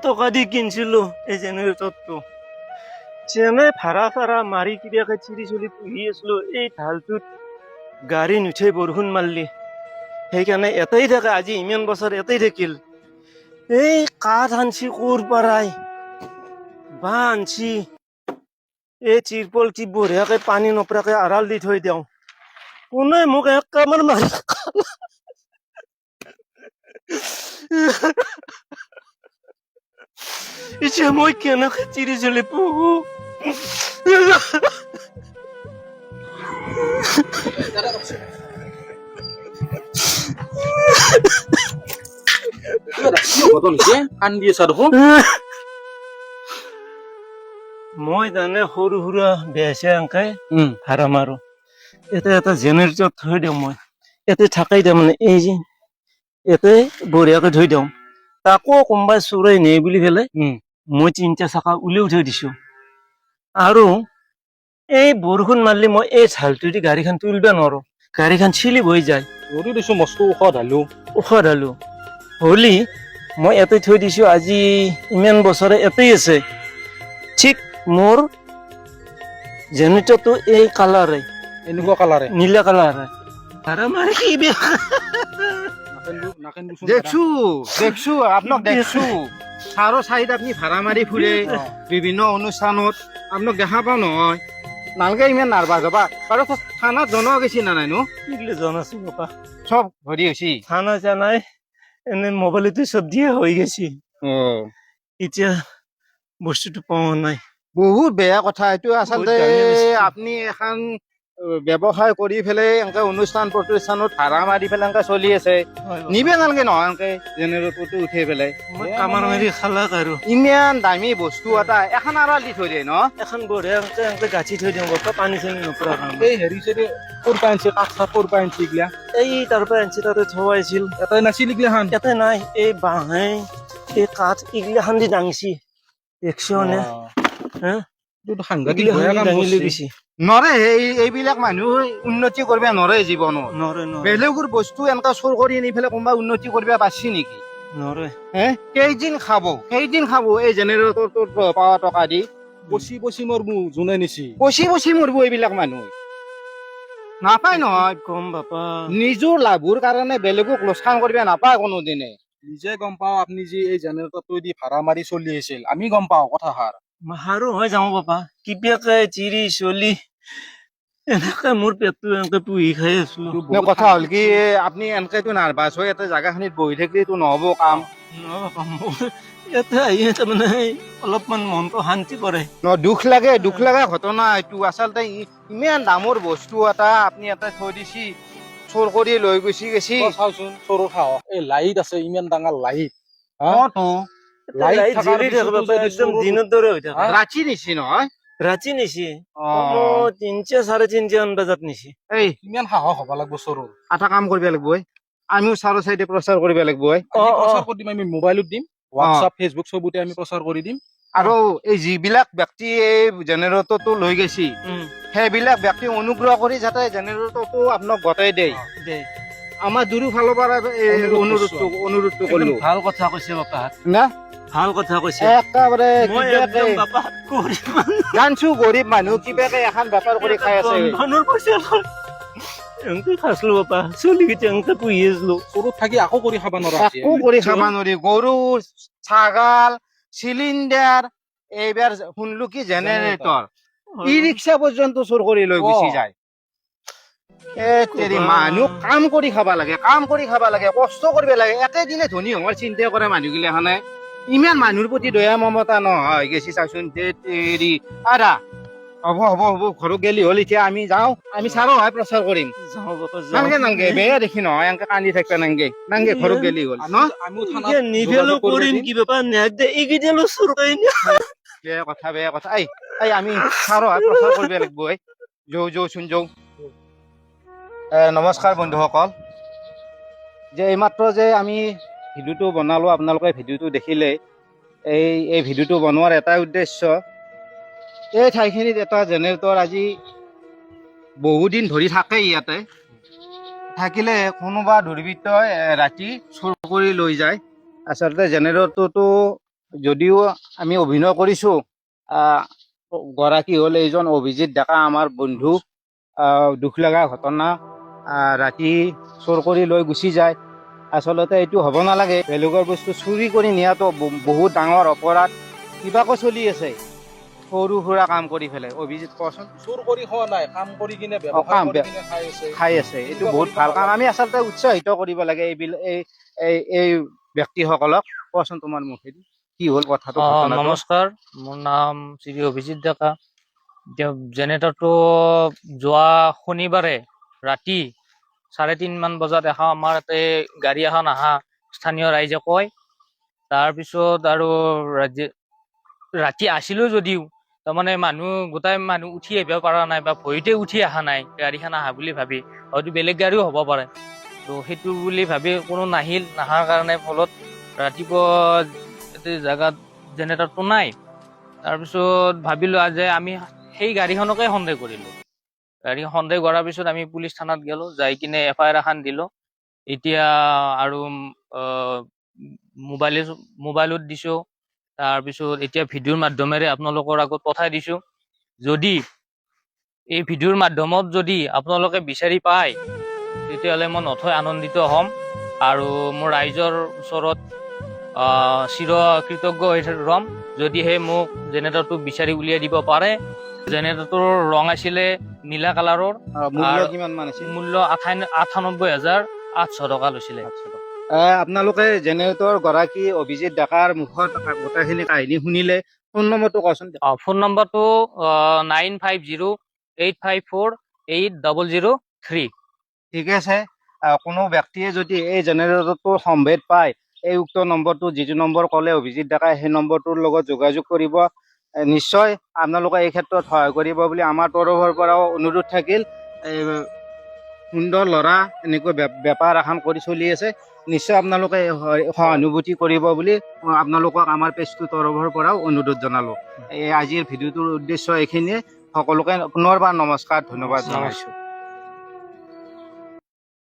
টকা দি কিনছিলো এই জেনেৰেটৰটো যেনে ভাড়া মাৰি কিবাকে চিৰি চলি পুহি আছিলো এই ঢালটোত গাড়ী নুঠে বৰষুণ মাৰলি সেইকাৰণে এটাই থাকে আজি ইমান বছৰ এটাই থাকিল এই কাঠ আনছি ক'ৰ পৰাই বাঁহ আনছি এই তিৰপল কি বঢ়িয়াকে পানী নপৰাকে আড়াল দি থৈ দিওঁ কোনে মোক এক কামাৰ মাৰি এতিয়া মই কেনেকে চিৰি চলি পুহো মই জানে সৰু সুৰা বেচে আংকাই ভাড়া মাৰো এটা জেনেৰেটৰ থৈ দিওঁ মই ইয়াতে থাকাই তাৰমানে এই যে ইয়াতে বঢ়িয়াকে থৈ দিওঁ তাকো কোনোবাই চোৰাই নিয়ে বুলি ক'লে মই 3টা চাকা উলিয়াই থৈ দিছো আৰু এই বৰষুণ মাৰলি মই এই ঝালটো দি গাড়ীখন তুলিব নোৱাৰো গাড়ীখন চিলি বহি যায় দিছো মস্ত ওখ ঢালো হলি মই ইয়াতে থৈ দিছো আজি ইমান বছৰে ইয়াতেই আছে ঠিক মোৰ জেনেৰেটৰটো এই কালাৰে এনেকুৱা কালাৰে নীলা কালাৰে ভাড়া মাৰি কি দেখছো আপোনাক দেখছো চাৰো চাইড আপুনি ভাড়া মাৰি ফুৰে বিভিন্ন অনুষ্ঠানত আপোনাক দেখা পাওঁ নহয় নালগে ইমান নাৰ্ভাছ হবা বাৰু থানাত জনোৱা গৈছি না নাই নো কিগলে জনাছো বাপা চব হেৰি হৈছি থানা জানাই এনে মোবাইলতে চব দিয়ে হৈ গেছি এতিয়া বস্তুটো পোৱা নাই বহুত বেয়া কথা এইটো আচলতে আপুনি এখন ব্যৱসায় কৰি পেলাই এনেকে অনুষ্ঠান প্ৰতিষ্ঠানত ভাড়া মাৰি পেলাই এনেকে চলি আছে নিবে নালাগে নহয় এনেকে জেনেৰেটৰটো উঠাই পেলাই কামাৰ মাৰি খালাক আৰু ইমান দামী বস্তু এটা এখন আড়াল দি থৈ দিয়ে ন এখন বঢ়িয়াকে এনেকে গাঁঠি থৈ দিওঁ বাপা পানী চানী নপৰা কাৰণে এই হেৰি চেৰি ক'ৰ পৰা আনিছে কাঠ চাঠ ক'ৰ পৰা আনিছে এইগিলা এই তাৰ পৰা আনিছে তাতে থোৱাইছিল এটাই নাছিল এইগিলাখান ইয়াতে নাই এই বাঁহে এই কাঠ এইগিলাখান দি দাঙিছি দেখছো নে সাংঘাতিক দাঙি লৈ গৈছি নৰে এইবিলাক মানুহ উন্নতি কৰিব নৰে জীৱনত নৰে বেলেগৰ বস্তু এনেকা চোৰ কৰি নি পেলাই কোনোবা উন্নতি কৰিব পাৰছি নেকি নৰে কেইদিন খাব এই জেনেৰেটৰটোৰ পাৱা টকা দি পচি মৰবো যোনে নিছি পচি মৰিব এইবিলাক মানুহ নাপায় নহয় কম বাপা নিজৰ লাভৰ কাৰণে বেলেগক লোকচান কৰিব নাপায় কোনোদিনে নিজে গম পাওঁ আপুনি যি এই জেনেৰেটৰটো দি ভাড়া মাৰি চলি আছিল আমি গম পাওঁ কথাষাৰ মাহাৰো হৈ যাওঁ বাপা কিবাকে চিৰি চলি এনেকে মোৰ পেটটো এনেকে পুহি খাই আছো কথা হ'ল কি আপুনি এনেকেতো নাৰ্ভাছ হৈ এটা জাগাখিনিত বহি থাকিলেতো নহ'ব কাম বাপা মোৰ ইয়াতে আহি তাৰমানে অলপমান মনটো শান্তি কৰে দুখ লগা ঘটনা এইটো আচলতে ইমান দামৰ বস্তু এটা আপুনি এটা থৈ দিছি চোৰ কৰি লৈ গৈছি চাওচোন চোৰৰ সাহস এই লাইট আছে ইমান ডাঙৰ লাইট একদম দিনৰ দৰে হৈ থাকে ৰাতি নিছি নহয় ৰাতি নিছি 3টা 3:30 বজাত নিছি এই ইমান সাহস হ'ব লাগিব চোৰৰ এটা কাম কৰিব লাগিব আমিও চাৰো চাইডে প্ৰচাৰ কৰিব লাগিব প্ৰচাৰ কৰি দিম আমি মোবাইলত দিম হোৱাটছআপ ফেচবুক চবতে আমি প্ৰচাৰ কৰি দিম আৰু এই যিবিলাক ব্যক্তি এই জেনেৰেটৰটো লৈ গৈছি সেইবিলাক ব্যক্তি অনুগ্ৰহ কৰি যাতে জেনেৰেটৰটো আপোনাক গতাই দিয়ে আমাৰ দুৰো ফালৰ পৰা অনুৰোধটো কৰিলো ভাল কথা কৈছে বাপা না ভাল কথা কৈছে একেবাৰে বাপা জানছো গৰীব মানুহ কিবাকে এখন বেপাৰ কৰি খাই আছে এনেকে খাইছিলো বাপা চলি কেইটা এনেকে পুহি আছিলো চোৰত থাকি আকৌ কৰি খাব নোৱাৰি গৰু ছাগাল চিলিণ্ডাৰ এইবাৰ শুনলো কি জেনেৰেটৰ ই ৰিক্সা পৰ্যন্ত চোৰ কৰি লৈ গুচি যায় মানুহ কাম কৰি খাব লাগে কষ্ট কৰিব লাগে একে দিনে ধনী হোৱাৰ চিন্তা কৰে মানুহগিলাখনে ইমান মানুহৰ প্ৰতি দয়া মমতা নহয় গেছি চাচোন আৰা হ'ব ঘৰত গেলি হ'ল এতিয়া আমি যাওঁ আমি চাৰো হয় প্ৰচাৰ কৰিম নালগে বেয়া দেখি নহয় এনেকে কান্দি থাকিবা নাংগে ঘৰত গেলি হ'ল বেয়া কথা এই আমি চাৰো হয় প্ৰচাৰ কৰিব লাগিব যৌ নমস্কাৰ বন্ধুসকল যে এইমাত্ৰ যে আমি ভিডিঅ'টো বনালো আপোনালোকে ভিডিঅ'টো দেখিলে এই ভিডিঅ'টো বনোৱাৰ এটাই উদ্দেশ্য এই ঠাইখিনিত এটা জেনেৰেটৰ আজি বহুদিন ধৰি থাকে ইয়াতে থাকিলে কোনোবা দুৰ্বৃত্তই ৰাতি চুৰ কৰি লৈ যায় আচলতে জেনেৰেটৰটো যদিও আমি অভিনয় কৰিছো, গৰাকী হ'ল এইজন অভিজিত ডেকা, আমাৰ বন্ধু। দুখ লগা ঘটনা, ৰাতি চোৰ কৰি লৈ গুচি যায়। আচলতে এইটো হ'ব নালাগে। বেলেগৰ বস্তু চুৰি কৰি নিয়াটো বহুত ডাঙৰ অপৰাধ। কিবাকৈ চলি আছে, সৰু সুৰা কাম কৰি পেলাই। অভিজিত কচোন। চুৰ কৰি খোৱা নাই, কাম কৰি কিনে কাম ব্যৱসায় কৰি কিনে খাই আছে, এইটো বহুত ভাল কাম। আমি আচলতে উৎসাহিত কৰিব লাগে এই ব্যক্তিসকলক। কোৱাচোন তোমাৰ মুখেদি কি হ'ল কথাটো, ঘটনাটো? নমস্কাৰ, মোৰ নাম শ্ৰী অভিজিত ডেকা। এতিয়া জেনেৰেটৰটো যোৱা শনিবাৰে ৰাতি 3:30 মান বজাত আমাৰ ইয়াতে গাড়ী এখন আহা স্থানীয় ৰাইজে কয়। তাৰপিছত আৰু ৰাতি আছিলো যদিও তাৰমানে গোটাই মানুহ উঠি আহিব পৰা নাই, বা ভয়তে উঠি অহা নাই গাড়ীখন আহা বুলি ভাবি। হয়তো বেলেগ গাড়ীও হ'ব পাৰে, তো সেইটো বুলি ভাবি কোনো নাহাৰ কাৰণে ফলত ৰাতিপুৱা জাগাত জেনেৰেটৰটো নাই। তাৰপিছত ভাবিলো যে আমি সেই গাড়ীখনকে সন্দেহ কৰিলো। গাড়ীখন সন্দেহ কৰাৰ পিছত আমি পুলিচ থানাত গেলো, যাই কিনে FIR এখন দিলো। এতিয়া আৰু মোবাইলত দিছো। তাৰপিছত এতিয়া ভিডিঅ'ৰ মাধ্যমেৰে আপোনালোকৰ আগত পঠাই দিছো। যদি এই ভিডিঅ'ৰ মাধ্যমত যদি আপোনালোকে বিচাৰি পায়, তেতিয়াহ'লে মই নথৈ আনন্দিত হ'ম। আৰু মোৰ ৰাইজৰ ওচৰত চিৰ কৃতজ্ঞ হৈ ৰম যদিহে মোক জেনেৰেটৰটো বিচাৰি উলিয়াই দিব পাৰে। জেনেৰেটৰটোৰ ৰং আছিলে নীলা কালাৰৰ। মূল্য কিমান মান আছিল? মূল্য 98,800 টকা লৈছিলে। আপোনালোকে জেনেৰেটৰ গৰাকী অভিজিত ডেকাৰ মুখত গোটেইখিনি কাহিনী শুনিলে। ফোন নম্বৰটো কোৱাচোন। ফোন নম্বৰটো 9508548003। ঠিক আছে। কোনো ব্যক্তিয়ে যদি এই জেনেৰেটৰটো সম্ভেদ পায়, এই উক্ত নম্বৰটো, যিটো নম্বৰ ক'লে অভিজিত ডেকাই, সেই নম্বৰটোৰ লগত যোগাযোগ কৰিব। নিশ্চয় আপোনালোকে এই ক্ষেত্ৰত সহায় কৰিব বুলি আমাৰ তৰফৰ পৰাও অনুৰোধ থাকিল। সুন্দৰ ল'ৰা, এনেকৈ বেপাৰ এখন কৰি চলি আছে। নিশ্চয় আপোনালোকে সহানুভূতি কৰিব বুলি আপোনালোকক আমাৰ পেজটোৰ তৰফৰ পৰাও অনুৰোধ জনালো। আজিৰ ভিডিঅ'টোৰ উদ্দেশ্য এইখিনিয়ে। সকলোকে পুনৰবাৰ নমস্কাৰ, ধন্যবাদ জনাইছো।